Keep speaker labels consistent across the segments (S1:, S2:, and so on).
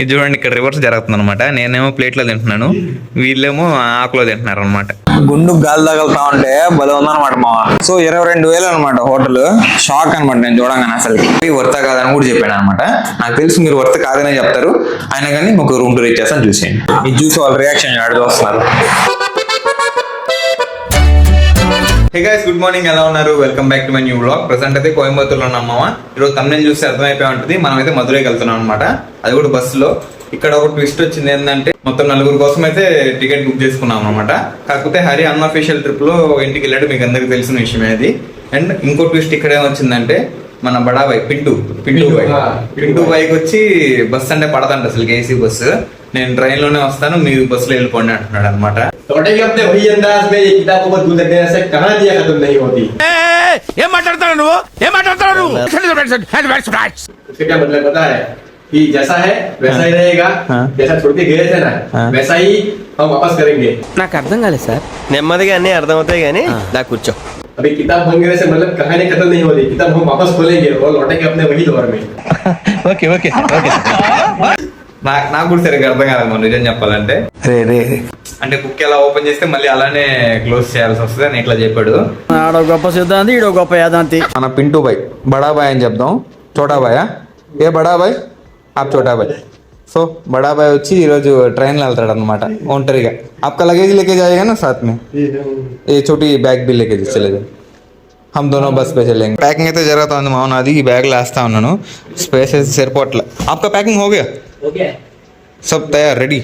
S1: ఇది చూడండి, ఇక్కడ రివర్స్ జరుగుతుంది అనమాట. నేనేమో ప్లేట్లో తింటున్నాను, వీళ్ళేమో ఆకులో తింటున్నారు అనమాట. గుండు గాలి తగులుతా ఉంటే బలం ఉందనమాట మా. సో 22,000 అనమాట హోటల్. షాక్ అనమాట నేను చూడంగానే. అసలు వర్త కాదని కూడా చెప్పాను అనమాట. నాకు తెలుసు మీరు వర్త కాదనే చెప్తారు, అయినా కానీ ఒక రూమ్ టూర్ ఇచ్చేస్తాను చూసేయండి. ఇది చూసి వాళ్ళ రియాక్షన్ ఆడుతూ వస్తున్నారు. హే గైస్, గుడ్ మార్నింగ్, ఎలా ఉన్నారు? Welcome back to my new vlog. Present అయితే కోయంబత్తూర్లో ఉన్నాం మామ. ఈరోజు తమ్ముని చూస్తే అర్థమైపోయి ఉంటుంది, మనం అయితే మధురైకి వెళ్తున్నాం అనమాట. అది కూడా బస్సులో. ఇక్కడ ఒక ట్విస్ట్ వచ్చింది ఏంటంటే, మొత్తం 4 కోసం అయితే టికెట్ బుక్ చేసుకున్నాం అనమాట. కాకపోతే హరి అన్అఫీషియల్ ట్రిప్ లో ఇంటికి వెళ్ళాడు, మీకు అందరికి తెలిసిన విషయమే అది. అండ్ ఇంకో ట్విస్ట్ ఇక్కడ ఏమొచ్చిందంటే, మన బడా బైక్ పింటూ బైక్ వచ్చి బస్ అంటే పడదంట అసలు, ఏసీ బస్సు. నేను ట్రైన్ లోనే వస్తాను, మీరు బస్సులో వెళ్ళిపోండి అంటున్నాడు అనమాట.
S2: ఏం మాట్లాడతాడు నువ్వు?
S3: कि जैसा है वैसा ही रहेगा, जैसा छोड़ के गए थे ना वैसा ही हम वापस करेंगे.
S4: నాకు అర్థం కాలేదు సార్.
S5: నెమ్మదిగా అన్నీ అర్థమవుతాయి కానీ దా కూర్చో.
S3: अभी किताब भंगने से मतलब कहानी खत्म नहीं हो रही, किताब हम वापस खोलेंगे और लौटेंगे अपने वही दौर में.
S5: Okay okay okay.
S1: నాకు కూడా సరిగ్గా అర్థం కాదు మనం నిజం చెప్పాలంటే. అంటే బుక్ ఎలా ఓపెన్ చేస్తే మళ్ళీ అలానే క్లోజ్ చేయాల్సి వస్తుంది అని ఇట్లా చెప్పాడు.
S4: ఆడో గొప్ప సిద్ధాంతి, ఈడో గొప్ప యాదాంతి.
S1: మన పింటూ బాయ్, బడా బాయ్ అని చెప్దాం. చోటా బాయా? ఏ బడా బాయ్, ఆప్ చోటా బాయ్. సో బడా బాయ్ వచ్చి ఈరోజు ట్రైన్లో వెళ్తాడు అనమాట ఒంటరిగా. आपका लगेज लेके जाएगा ना साथ में, ये छोटी बैग भी लेके चलेगा. हम दोनों बस पे चलेंगे. पैकिंग అయితే జరుగుతుంది మామూలు. అది ఈ బ్యాగ్లో వేస్తా ఉన్నాను, స్పేస్ సరిపోట్ల. आपका पैकिंग हो गया? సబ్ తయారు, రెడీ.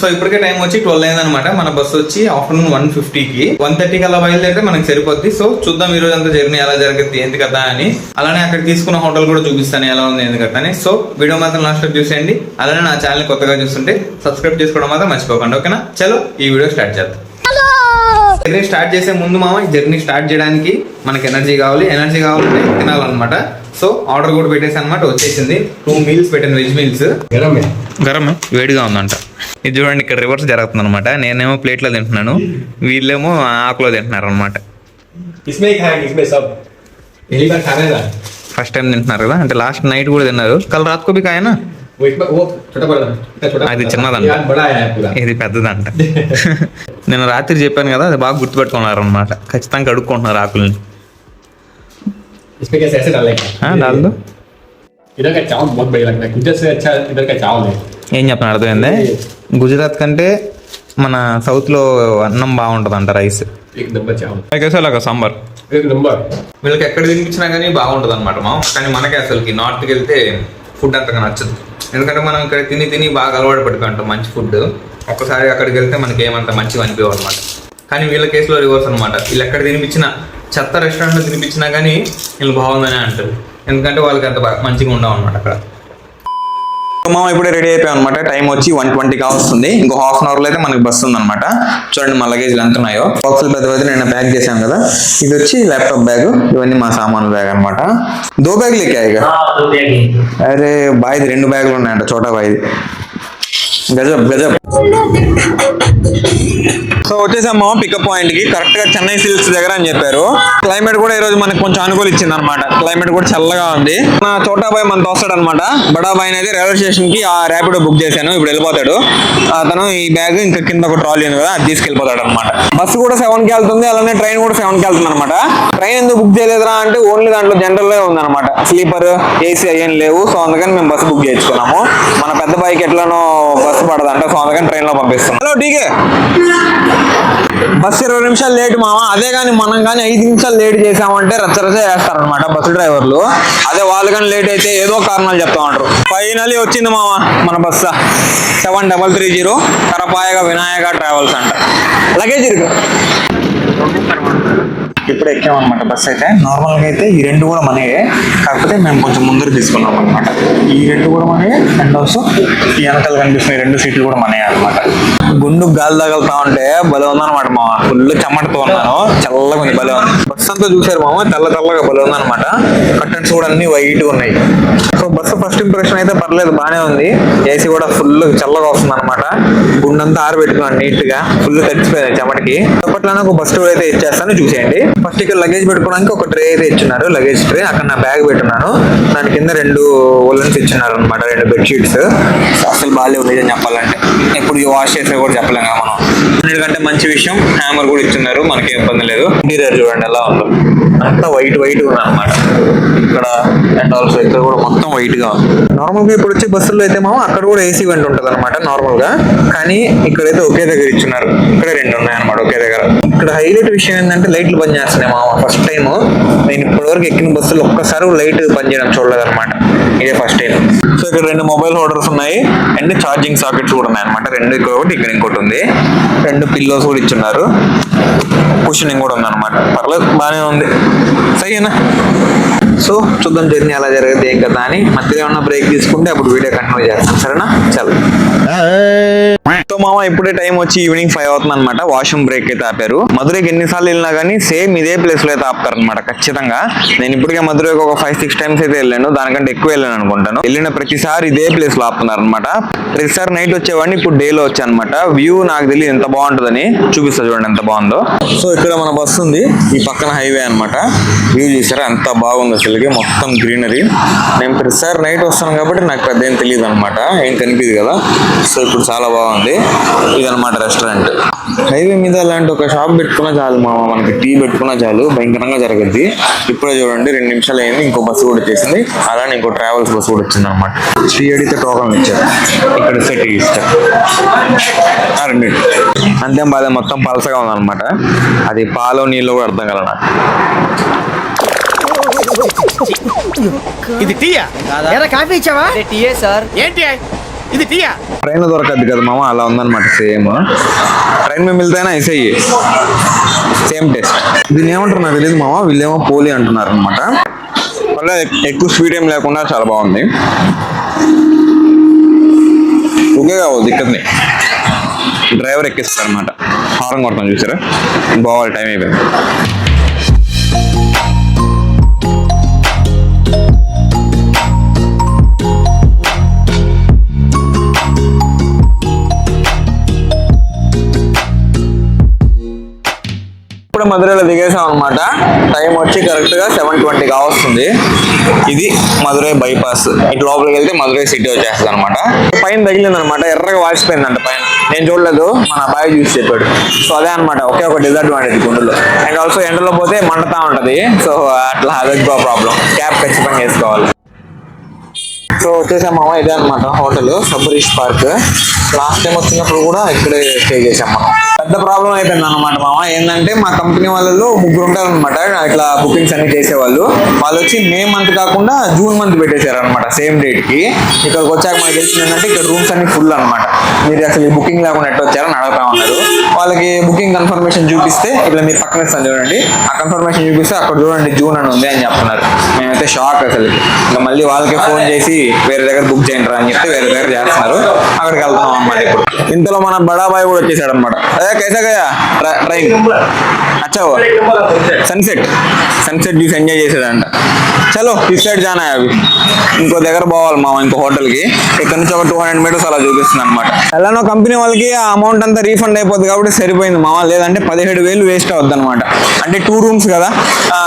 S1: సో ఇప్పటికే టైం వచ్చి 12 అయింది అనమాట. మన బస్సు వచ్చి ఆఫ్టర్నూన్ 1:50కి 1:30కి అలా బయలుదేరితే మనకి సరిపోద్ది. సో చూద్దాం ఈ రోజు అంతా జర్నీ ఎలా జరుగుతుంది ఏంది కదా అని. అలానే అక్కడ తీసుకున్న హోటల్ కూడా చూపిస్తాను ఎలా ఉంది ఏంది కదా అని. సో వీడియో మాత్రం లాస్ట్ వరకు చూసేయండి. అలానే నా ఛానల్ కొత్తగా చూస్తుంటే సబ్స్క్రైబ్ చేసుకోవడం మాత్రం మర్చిపోకండి, ఓకేనా? చలో ఈ వీడియో స్టార్ట్ చేద్దాం. జర్నీ స్టార్ట్ చేసే ముందు మామ, జర్నీ స్టార్ట్ చేయడానికి మనకి ఎనర్జీ కావాలంటే తినాలన్నమాట. సో ఆర్డర్ కూడా పెట్టేసి అనమాట, వచ్చేసింది. 2 మీల్స్ పెట్టాను, వెజ్ మీల్స్. గరమే వేడిగా ఉందంట. ఇది చూడండి, ఇక్కడ రివర్స్ జరుగుతుంది అనమాట. నేనేమో ప్లేట్లో తింటున్నాను, వీళ్ళేమో ఆకులో తింటున్నారు అనమాట. ఫస్ట్ టైం తింటున్నారు కదా, అంటే లాస్ట్ నైట్ కూడా తిన్నారు. కల్ రాత్కో బి కాయనా, అది చిన్నదంట, ఇది పెద్దదంట. నేను రాత్రి చెప్పాను కదా, అది బాగా గుర్తుపెట్టుకున్నారు అనమాట. ఖచ్చితంగా కడుక్కుంటున్నారు ఆకుల్ని.
S3: इसमें कैसे ऐसे डालेगा?
S1: हाँ डाल दो.
S3: इधर का चावल बहुत बढ़िया लगता है, गुजरात से अच्छा इधर का चावल है.
S1: ఏం చెప్పిన అర్థమైంది? గుజరాత్ కంటే మన సౌత్ లో అన్నం బాగుంటది అంట, రైస్.
S3: एक नंबर चावल,
S1: అలాగా సాంబార్
S3: एक नंबर.
S1: వీళ్ళకి ఎక్కడ తినిపించినా కానీ బాగుంటది అనమాట మా. కానీ మనకి అసలుకి నార్త్కి వెళ్తే ఫుడ్ అంతగా నచ్చదు. ఎందుకంటే మనం ఇక్కడ తిని బాగా అలవాటు పడుకుంటాం మంచి ఫుడ్. ఒక్కసారి అక్కడికి వెళ్తే మనకి ఏమంత మంచిగా అనిపించవు అనమాట. కానీ వీళ్ళ కేసులో రివర్స్ అనమాట. వీళ్ళు ఎక్కడ తినిపించినా, చెత్త రెస్టారెంట్లో తినిపించినా కానీ వీళ్ళు బాగుందని అంటారు. ఎందుకంటే వాళ్ళకి అంత మంచిగా ఉండవు అనమాట అక్కడ. మామ ఇప్పుడే రెడీ అయిపోయాం అనమాట. టైం వచ్చి 1:20 వస్తుంది. ఇంకో హాఫ్ అన్ అవర్లో అయితే మనకి బస్సు ఉందన్నమాట. చూడండి మా లగేజ్లు ఎంత ఉన్నాయో. బాక్సులు పెద్ద నేను ప్యాక్ చేశాను కదా. ఇది వచ్చి ల్యాప్టాప్ బ్యాగ్, ఇవన్నీ మా సామాన్ల బ్యాగ్ అనమాట. 2 బ్యాగులు ఎక్కాయిగా. అరే బాయ్ది 2 బ్యాగులు ఉన్నాయంట, చోటా బాయ్ది. గజబ్. సో వచ్చేసాము పికప్ పాయింట్ కి, కరెక్ట్ గా చెన్నై సిల్క్స్ దగ్గర అని చెప్పారు. క్లైమేట్ కూడా ఈ రోజు మనకి కొంచెం అనుకూలించింది అనమాట. క్లైమేట్ కూడా చల్లగా ఉంది. నా చోటా బాయ్ మనతో వస్తాడు అనమాట. బడా బాయ్ అయితే రైల్వే స్టేషన్ కి ఆ ర్యాపిడో బుక్ చేశాను, ఇప్పుడు వెళ్ళిపోతాడు. అతను ఈ బ్యాగ్ ఇంకా కింద ఒక ట్రాలీ ఉంది కదా, అది తీసుకెళ్ళిపోతాడు అనమాట. బస్సు కూడా 7కి వెళ్తుంది, అలానే ట్రైన్ కూడా 7కి వెళ్తుంది అనమాట. ట్రైన్ ఎందుకు బుక్ చేయలేదురా అంటే, ఓన్లీ దాంట్లో జనరల్ ఉందన్నమాట, స్లీపర్ ఏసీ అయ్యేం లేవు. సో అందుకని మేము బస్సు బుక్ చేయించుకున్నాము. మన పెద్ద బాయ్కి ఎట్లానో బస్సు పడదంట, సో అందుకని ట్రైన్ లో పంపిస్తాం. హలో డీకే, బస్సు 20 నిమిషాలు లేట్ మామ. అదే కానీ మనం కానీ 5 నిమిషాలు లేట్ చేసామంటే రచ్చరచ్చ చేస్తారనమాట బస్సు డ్రైవర్లు. అదే వాళ్ళు కానీ లేట్ అయితే ఏదో కారణాలు చెప్తా ఉంటారు. ఫైనలీ వచ్చింది మామ మన బస్సు 7330 కరపాయగా వినాయక ట్రావెల్స్ అంట. లగేజ్ ఇప్పుడు ఎక్కామన్నమాట బస్సు అయితే. నార్మల్గా అయితే ఈ 2 కూడా మనయే, కాకపోతే మేము కొంచెం ముందర తీసుకున్నాం అనమాట. ఈ 2 కూడా మనయే, అండ్ ఆల్సో ఈ వెనకాల కనిపిస్తున్న 2 సీట్లు కూడా మనయే అనమాట. గుండు గాలి తగలుతా ఉంటే భలే ఉందన్నమాట మామ. ఫుల్ చెమటతో ఉన్నాను, చల్లగా ఉంది, భలే ఉంది. బస్సు అంతా చూసారు మామ, తెల్లగా భలే ఉందన్నమాట. కర్టన్స్ కూడా అన్ని వైట్ గా ఉన్నాయి. సో బస్సు ఫస్ట్ ఇంప్రెషన్ అయితే పర్లేదు, బానే ఉంది. ఏసీ కూడా ఫుల్ చల్లగా వస్తుంది అనమాట. గుండంతా ఆరబెట్టుకున్నాను నీట్ గా, ఫుల్ తడిచిపోయింది చెమటకి. అప్పట్లోనే ఒక బస్ టూర్ అయితే ఇచ్చేస్తాను చూసేయండి. ఫస్ట్ ఇక్కడ లగేజ్ పెట్టుకోవడానికి ఒక ట్రే అయితే ఇచ్చున్నారు, లగేజ్ ట్రే. అక్కడ నా బ్యాగ్ పెట్టున్నాను, దాని కింద 2 ఉలన్స్ ఇచ్చినారు అనమాట, 2 బెడ్షీట్స్. అసలు బాగాలేవు నిజం చెప్పాలంటే, ఎప్పుడు వాష్ చేసే కూడా చెప్పలేం కదా మనం. ఎందుకంటే మంచి విషయం, హ్యామర్ కూడా ఇస్తున్నారు, మనకి ఇబ్బంది లేదు. ఇంటీరియర్ చూడండి ఎలా ఉందో, అంతా వైట్ ఉంది అనమాట. ఇక్కడ అండ్ ఆల్సో ఇక్కడ కూడా మొత్తం వైట్ గా ఉంది. నార్మల్ గా ఇప్పుడు వచ్చే బస్సుల్లో అయితే మామ అక్కడ కూడా ఏసీ వెంట్ ఉంటుంది అనమాట నార్మల్ గా, కానీ ఇక్కడైతే ఒకే దగ్గర ఇచ్చున్నారు. ఇక్కడ 2 ఉన్నాయి అనమాట ఒకే దగ్గర. ఇక్కడ హైలైట్ విషయం ఏంటంటే లైట్లు పని చేస్తున్నాయి మామ. ఫస్ట్ టైం నేను ఇప్పటివరకు ఎక్కిన బస్సులు ఒక్కసారి లైట్ పనిచేయడం చూడలేదు అనమాట, ఇదే ఫస్ట్ టైం. సో ఇక్కడ 2 మొబైల్ హోల్డర్స్ ఉన్నాయి అండ్ ఛార్జింగ్ సాకెట్స్ కూడా ఉన్నాయి అనమాట. 2 ఇక్కడ ఒకటి, ఇక్కడ ఇంకోటి ఉంది. 2 పిల్లోస్ కూడా ఇచ్చున్నారు, కుషనింగ్ కూడా ఉంది అనమాట. పర్లేదు, బాగానే ఉంది, సరేనా. సో చూద్దాం జర్నీ ఎలా జరగదు ఏం కదా అని. మధ్యలో ఏమన్నా బ్రేక్ తీసుకుంటే అప్పుడు వీడియో కంటిన్యూ చేస్తాం, సరేనా. చల్. సో మామ ఇప్పుడే టైం వచ్చి ఈవినింగ్ 5 అవుతుంది అనమాట. వాష్రూమ్ బ్రేక్ అయితే ఆపారు. మధురైకి ఎన్నిసార్లు వెళ్ళినా కానీ సేమ్ ఇదే ప్లేస్ లో అయితే ఆపుతారు అనమాట ఖచ్చితంగా. నేను ఇప్పటికే మధురైకి ఒక 5-6 టైమ్స్ అయితే వెళ్ళాను, దానికంటే ఎక్కువ వెళ్ళాను అనుకుంటాను. వెళ్ళిన ప్రతిసారి ఇదే ప్లేస్ లో ఆపుతున్నారు అనమాట. ప్రతిసారి నైట్ వచ్చేవాడిని, ఇప్పుడు డేలో వచ్చా అనమాట. వ్యూ నాకు తెలియదు ఎంత బాగుంటుందని, చూపిస్తా చూడండి ఎంత బాగుందో. సో ఇక్కడ మన బస్సు ఉంది, ఈ పక్కన హైవే అనమాట. వ్యూ చూసారా ఎంత బాగుంది అసలుకి, మొత్తం గ్రీనరీ. నేను ప్రతిసారి నైట్ వస్తాను కాబట్టి నాకు పెద్ద ఏం తెలియదు అనమాట, ఏం కనిపించదు కదా. సో ఇప్పుడు చాలా బాగుంది. ఇదనమాట రెస్టారెంట్. హైవే మీద అలాంటి ఒక షాప్ పెట్టుకున్నా చాలు మామ, మనకి టీ పెట్టుకున్నా చాలు, భయంకరంగా జరగద్ది. ఇప్పుడే చూడండి 2 నిమిషాలు అయింది, ఇంకో బస్సు కూడా వచ్చేసింది. అలానే ఇంకో ట్రావెల్స్ బస్సు కూడా వచ్చింది అనమాట. 3 అడిగితే టోకన్ ఇచ్చారు, ఇక్కడ సెట్ ఇస్తారు 2. అంతేం బాధ, మొత్తం పలసగా ఉందన్నమాట. అది పాలు నీళ్ళు కూడా అర్థం కల నాకు.
S2: ఇది టీయా?
S4: కాఫీ ఇచ్చావా?
S5: టీయే సార్.
S2: ఏంటి ఇది టీయా?
S1: ట్రైన్ దొరకద్దు కదా మామ, అలా ఉందన్నమాట సేమ్. ట్రైన్ మేము వెళ్తేనా ఐసై సేమ్ టేస్ట్. దీన్ని ఏమంటారు నాకు తెలియదు మామ, వీళ్ళేమో పోలి అంటున్నారు అనమాట. వల్ల ఎక్కువ స్వీట్ ఏం లేకుండా చాలా బాగుంది. ఓకే కావాలి దిక్కత్ని డ్రైవర్ ఎక్కిస్తారు అనమాట. హారం కొడతాం చూసారా, బావాలి, టైం అయిపోయింది. ఇప్పుడు మధురైలో దిగేసాం అనమాట. టైం వచ్చి కరెక్ట్ గా 7:20 కావస్తుంది. ఇది మధురై బైపాస్. ఇటు లోపలికి వెళ్తే మధురై సిటీ వచ్చేస్తుంది అనమాట. పైన తగిలింది అనమాట, ఎర్రగా వాసిపోయిందంట పైన. నేను చూడలేదు, మన అబ్బాయి చూసి చెప్పాడు. సో అదే అనమాట ఒకే ఒక డిసడ్వాంటేజ్ గుండెలో. అండ్ ఆల్సో ఎండలో పోతే మంటతా ఉంటది. సో అట్లా అదొక ప్రాబ్లం. క్యాప్ ఖచ్చితంగా వేసుకోవాలి. సో వచ్చేసామా, ఇదే అనమాట hotel Sabareesh park. Last time వచ్చినప్పుడు కూడా ఇక్కడే స్టే చేసాం మనం. పెద్ద ప్రాబ్లం అయిపోయింది అనమాట మామ. ఏంటంటే మా కంపెనీ వాళ్ళలో 3 ఉంటారు అనమాట ఇట్లా బుకింగ్స్ అన్ని చేసేవాళ్ళు. వాళ్ళు వచ్చి మే మంత్ కాకుండా జూన్ మంత్ పెట్టేశారు అనమాట సేమ్ డేట్ కి. ఇక్కడికి వచ్చాక మనకి తెలిసింది ఏంటంటే ఇక్కడ రూమ్స్ అన్ని ఫుల్ అనమాట. మీరు అసలు ఈ బుకింగ్ లేకుండా ఎట్లా వచ్చారని అడుగుతా ఉన్నారు. వాళ్ళకి బుకింగ్ కన్ఫర్మేషన్ చూపిస్తే ఇట్లా మీరు పక్కన ఇస్తాను చూడండి, ఆ కన్ఫర్మేషన్ చూపిస్తే అక్కడ చూడండి జూన్ అని ఉంది అని చెప్తున్నారు. మేమైతే షాక్ అసలు. ఇంకా మళ్ళీ వాళ్ళకి ఫోన్ చేసి వేరే దగ్గర బుక్ చేయండి అని చెప్తే వేరే దగ్గర చేస్తున్నారు. అక్కడికి వెళ్తున్నాం అనమాట. ఇప్పుడు ఇంతలో మన బడాబాయ్ కూడా వచ్చేసాడు అనమాట. అదే कैसा गया ट्रेन? अच्छा हुआ, సన్సెట్ చూసి ఎంజాయ్ చేసేదంట. చలో ఇస్ సైడ్ జానా అవి. ఇంకో దగ్గర పోవాలి మామ, ఇంకో హోటల్ కి. ఇక్కడ నుంచి ఒక 200 మీటర్స్ అలా చూపిస్తుంది అనమాట. ఎలానో కంపెనీ వాళ్ళకి ఆ అమౌంట్ అంతా రీఫండ్ అయిపోతుంది కాబట్టి సరిపోయింది మామ. లేదంటే 17,000 వేస్ట్ అవుద్ది అనమాట. అంటే 2 రూమ్స్ కదా,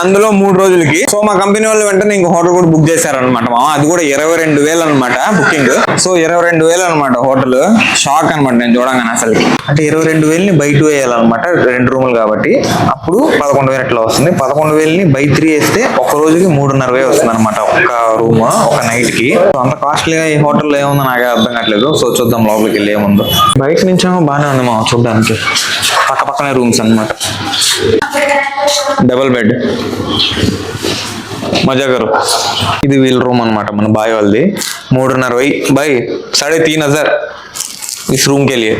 S1: అందులో 3 రోజులకి. సో మా కంపెనీ వాళ్ళు వెంటనే ఇంకో హోటల్ కూడా బుక్ చేశారనమాట మామ. అది కూడా 22,000 అనమాట బుకింగ్. సో 22,000 అనమాట హోటల్. షాక్ అనమాట నేను చూడంగానే అసలు. అంటే 22,000ని బై 2 వేయాలన్నమాట, 2 రూములు కాబట్టి. అప్పుడు 11,000 ఎట్లా వస్తుంది. 11,000ని బై 3 వేస్తే ఒక రోజుకి 3,500 వస్తుంది అనమాట ఒక రూమ్, ఒక నైట్ కి. అంత కాస్ట్లీగా ఈ హోటల్లో ఏముందో నాకే అర్థం కావట్లేదు. సో చూద్దాం లోపలికి వెళ్ళి ఏముందో. బయట నుంచేమో బాగానే ఉంది మా చూడడానికి. పక్క పక్కనే రూమ్స్ అనమాట. డబుల్ బెడ్ మజా కరు. ఇది వీళ్ళ రూమ్ అనమాట, మన బాయ్ వాళ్ళది. 3,500 బై 3,500. इस रूम के लिए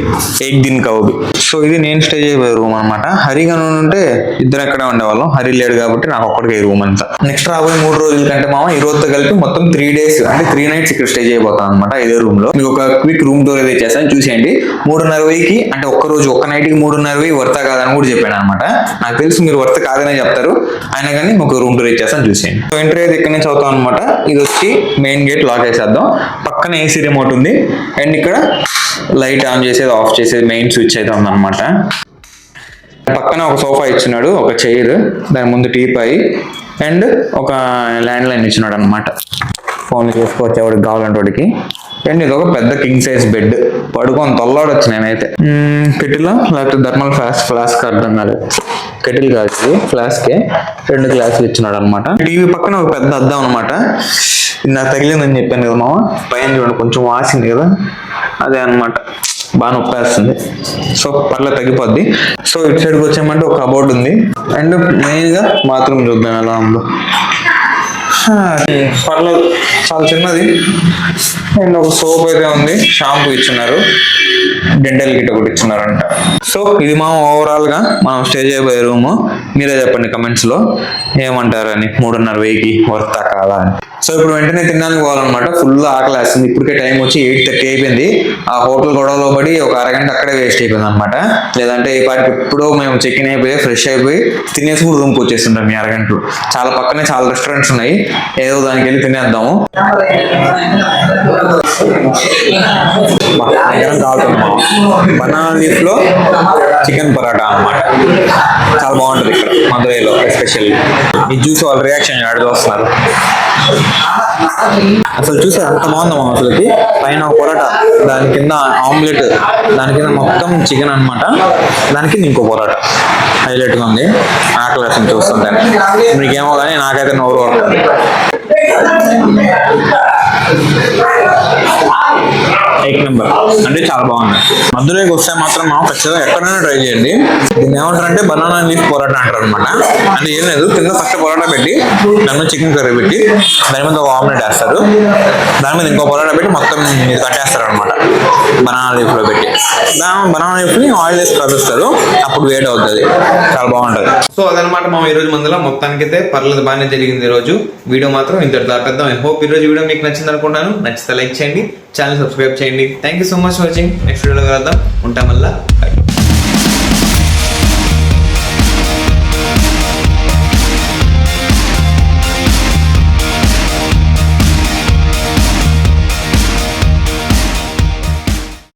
S1: एक दिन का वो भी సో ఇది నేను స్టే చేయబోయే రూమ్ అనమాట. హరిగా ఉంటే ఇద్దరు ఎక్కడే ఉండేవాళ్ళం. హరి లేడు కాబట్టి నాకు ఒక్కడికే ఈ రూమ్ అంతా. నెక్స్ట్ రాబోయే 3 రోజుల కంటే మామ ఈ రోజుతో కలిపి మొత్తం 3 days అంటే 3 nights ఇక్కడ స్టే చేయబోతాను అనమాట ఇదే రూమ్ లో. మీకు ఒక క్విక్ రూమ్ టూర్ అయితే చేస్తాను చూసేయండి. 3.5కి అంటే ఒక్క రోజు ఒక్క నైట్ కి 3.5 వర్త కాదని కూడా చెప్పాను అనమాట. నాకు తెలుసు మీరు వర్త కాదనే చెప్తారు, అయినా కానీ ఒక రూమ్ టూర్ ఇచ్చేస్తాను చూసేయండి. సో ఎంట్రీ అయితే ఇక్కడ నుంచి అవుతాం అనమాట. ఇది వచ్చి మెయిన్ గేట్ లాక్ వేసేద్దాం. పక్కన ఏసీ రిమోట్ ఉంది అండ్ ఇక్కడ లైట్ ఆన్ చేసేది ఆఫ్ చేసేది మెయిన్ స్విచ్ అయితే ఉందన్నమాట. పక్కన ఒక సోఫా ఇచ్చినాడు, ఒక చైర్, దాని ముందు టీపాయ్ అండ్ ఒక ల్యాండ్ లైన్ ఇచ్చినాడు అనమాట. ఫోన్లు చేసుకోవచ్చు ఎవరికి కావాలంటే వాడికి. అండ్ ఇది ఒక పెద్ద కింగ్ సైజ్ బెడ్. పడుకొని తొల్లాడొచ్చు నేనైతే. కెటిల్ లేకపోతే థర్మల్ ఫ్లాస్క్ అర్థం కాలేదు. కెటిల్ కాదు ఇది, ఫ్లాస్కే 2 గ్లాసులు ఇచ్చినాడు అనమాట. టీవీ పక్కన ఒక పెద్ద అద్దం అనమాట. నాకు తగిలిందని చెప్పాను కదా మామ, పైన చూడండి కొంచెం వాసింది కదా, అదే అనమాట. బాగా నొప్పేస్తుంది. సో పర్లేదు తగ్గిపోద్ది. సో ఇటు సైడ్కి వచ్చామంటే ఒక కబోర్డ్ ఉంది అండ్ మెయిన్గా బాత్రూమ్ చూద్దాం ఎలా ఉందో. పర్లేదు చాలా చిన్నది అండ్ ఒక సోప్ అయితే ఉంది, షాంపూ ఇచ్చినారు, డెంటల్ కిట్ ఒకటి ఇచ్చినారంట. సో ఇది మా ఓవరాల్ గా మనం స్టే చేయబోయే రూమ్. మీరే చెప్పండి కమెంట్స్ లో ఏమంటారు అని. 3.5కి వర్తా కాదా అని. సో ఇప్పుడు వెంటనే తినడానికి పోవాలన్నమాట. ఫుల్ ఆకలి వేస్తుంది. ఇప్పటికే టైం వచ్చి 8:30 అయిపోయింది. ఆ హోటల్ గొడవలో పడి ఒక అరగంట అక్కడే వేస్ట్ అయిపోయింది అనమాట. లేదంటే ఈ పాటికి ఎప్పుడో మేము చెక్ ఇన్ అయిపోయి ఫ్రెష్ అయిపోయి తినేసి కూడా రూమ్కి వచ్చేస్తుంటాం ఈ అరగంటలో. చాలా పక్కనే చాలా రెస్టారెంట్స్ ఉన్నాయి, ఏదో దానికి వెళ్ళి తినేద్దాము. బనానా లీఫ్ లో చికెన్ పరాటా అన్నమాట. చాలా బాగుంటుంది ఇక్కడ మధురైలో ఎస్పెషల్లీ. ఇది చూసి వాళ్ళ రియాక్షన్ అడిగి వస్తున్నారు. అసలు చూసా అంత బాగుందమ్మా అసలుకి. పైన ఒక పొరాటా, దాని కింద ఆమ్లెట్, దాని కింద మొత్తం చికెన్ అనమాట, దాని కింద ఇంకో పొరాటా. హైలైట్ గా ఉంది. ఆకలి వేస్తుంది చూస్తుంటాను. మీకేమో కానీ నాకైతే నోరు వస్తుంది. ఎయిట్ నెంబర్ అంటే చాలా బాగుంది. మధురైకి వస్తే మాత్రం మా ఖచ్చితంగా ఎక్కడైనా ట్రై చేయండి. దీన్ని ఏమంటారంటే బనానా లీఫ్ పొరాటా అంటారు అనమాట. అంటే ఏం లేదు, కింద ఫస్ట్ పొరాటా పెట్టి దాని మీద చికెన్ కర్రీ పెట్టి దాని మీద ఒక ఆమ్లెట్ వేస్తారు, దాని మీద ఇంకో పొరాటా పెట్టి మొత్తం మీరు కట్టేస్తారు అనమాట బనానా లీఫ్ లో పెట్టి. బనానా లీఫ్ ని ఆయిల్ వేసి కలుస్తారు, అప్పుడు వేడి అవుతుంది. చాలా బాగుంటుంది. సో అదనమాట మా ఈ రోజు మందులో మొత్తానికైతే పర్లేదు, బాగానే జరిగింది ఈ రోజు. వీడియో మాత్రం ఇంతటి దాపేద్దాం. ఐ హోప్ ఈ రోజు వీడియో మీకు నచ్చింది అనుకుంటాను. నచ్చితే లైక్ చేయండి, ఛానల్ సబ్స్క్రైబ్ చేయండి. Thank you so much for watching. Next వీడియోలో కలుద్దాం. ఉంటాం మళ్ళా. బై.